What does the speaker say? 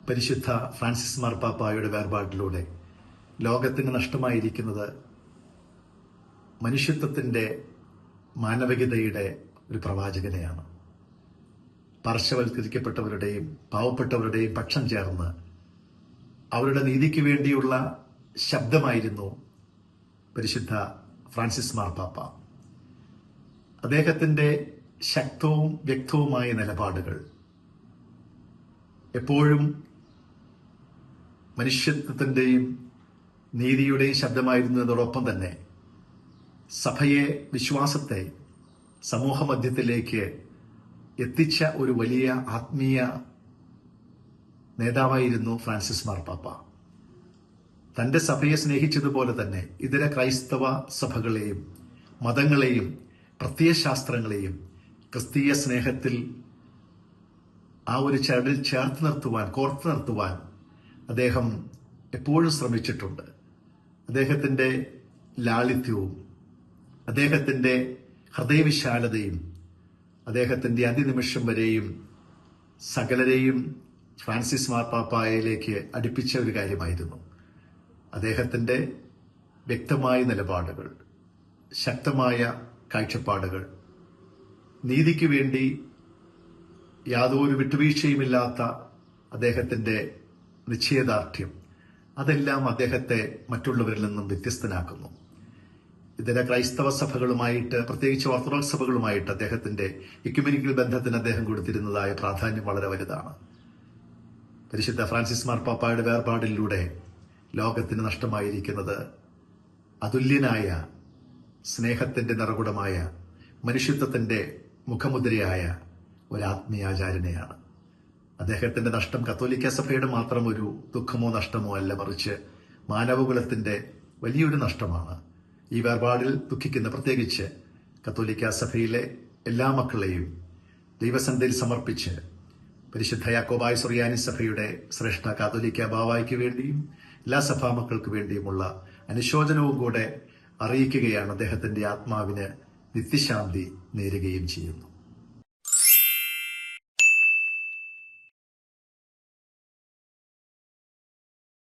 പരിശുദ്ധ ഫ്രാൻസിസ് മാർപ്പാപ്പായുടെ വേർപാടിലൂടെ ലോകത്തിന് നഷ്ടമായിരിക്കുന്നത് മനുഷ്യത്വത്തിന്റെ മാനവികതയുടെ ഒരു പ്രവാചകനെയാണ്. പാർശ്വവൽക്കരിക്കപ്പെട്ടവരുടെയും പാവപ്പെട്ടവരുടെയും പക്ഷം ചേർന്ന് അവരുടെ നീതിക്ക് വേണ്ടിയുള്ള ശബ്ദമായിരുന്നു പരിശുദ്ധ ഫ്രാൻസിസ് മാർപ്പാപ്പ. അദ്ദേഹത്തിന്റെ ശക്തവും വ്യക്തവുമായ നിലപാടുകൾ എപ്പോഴും മനുഷ്യത്വത്തിന്റെയും നീതിയുടെയും ശബ്ദമായിരുന്നതോടൊപ്പം തന്നെ സഭയെ, വിശ്വാസത്തെ സമൂഹമധ്യത്തിലേക്ക് എത്തിച്ച ഒരു വലിയ ആത്മീയ നേതാവായിരുന്നു ഫ്രാൻസിസ് മാർപ്പാപ്പ. തന്റെ സഭയെ സ്നേഹിച്ചതുപോലെ തന്നെ ഇതര ക്രൈസ്തവ സഭകളെയും മതങ്ങളെയും പ്രത്യയശാസ്ത്രങ്ങളെയും ക്രിസ്തീയ സ്നേഹത്തിൽ ആ ഒരു ചരടിൽ ചേർത്ത് നിർത്തുവാൻ, കോർത്ത് നിർത്തുവാൻ അദ്ദേഹം എപ്പോഴും ശ്രമിച്ചിട്ടുണ്ട്. അദ്ദേഹത്തിന്റെ ലാളിത്യവും അദ്ദേഹത്തിന്റെ ഹൃദയവിശാലതയും അദ്ദേഹത്തിന്റെ അന്ത്യനിമിഷം വരെയും സകലരെയും ഫ്രാൻസിസ് മാർപ്പാപ്പായയിലേക്ക് അടുപ്പിച്ച ഒരു കാര്യമായിരുന്നു. അദ്ദേഹത്തിന്റെ വ്യക്തമായ നിലപാടുകൾ, ശക്തമായ കാഴ്ചപ്പാടുകൾ, നീതിക്ക് വേണ്ടി യാതൊരു വിട്ടുവീഴ്ചയുമില്ലാത്ത അദ്ദേഹത്തിന്റെ നിശ്ചയദാർഢ്യം, അതെല്ലാം അദ്ദേഹത്തെ മറ്റുള്ളവരിൽ നിന്നും വ്യത്യസ്തനാക്കുന്നു. ഇതര ക്രൈസ്തവ സഭകളുമായിട്ട്, പ്രത്യേകിച്ച് ഓർത്തഡോക്സ് സഭകളുമായിട്ട് അദ്ദേഹത്തിന്റെ ഇക്യുമെനിക്കൽ ബന്ധത്തിന് അദ്ദേഹം കൊടുത്തിരുന്നതായ പ്രാധാന്യം വളരെ വലുതാണ്. പരിശുദ്ധ ഫ്രാൻസിസ് മാർപ്പാപ്പായുടെ വേർപാടിലൂടെ ലോകത്തിന് നഷ്ടമായിരിക്കുന്നത് അതുല്യനായ സ്നേഹത്തിന്റെ നിറകുടമായ മനുഷ്യത്വത്തിന്റെ മുഖമുദ്രയായ ഒരു ആത്മീയാചാര്യനെയാണ്. അദ്ദേഹത്തിന്റെ നഷ്ടം കത്തോലിക്ക സഭയുടെ മാത്രം ഒരു ദുഃഖമോ നഷ്ടമോ അല്ല, മറിച്ച് മാനവകുലത്തിന്റെ വലിയൊരു നഷ്ടമാണ്. ഈ വേർപാടിൽ ദുഃഖിക്കുന്ന പ്രത്യേകിച്ച് കത്തോലിക്ക സഭയിലെ എല്ലാ മക്കളെയും ദൈവസന്നിധിയിൽ സമർപ്പിച്ച് പരിശുദ്ധ യാക്കോബായ സുറിയാനി സഭയുടെ ശ്രേഷ്ഠ കാത്തോലിക്ക ബാവായ്ക്ക് വേണ്ടിയും എല്ലാ സഭാമക്കൾക്ക് വേണ്ടിയുമുള്ള അനുശോചനവും കൂടെ അറിയിക്കുകയാണ്. അദ്ദേഹത്തിന്റെ ആത്മാവിന് നിത്യശാന്തി നേരുകയും ചെയ്യുന്നു.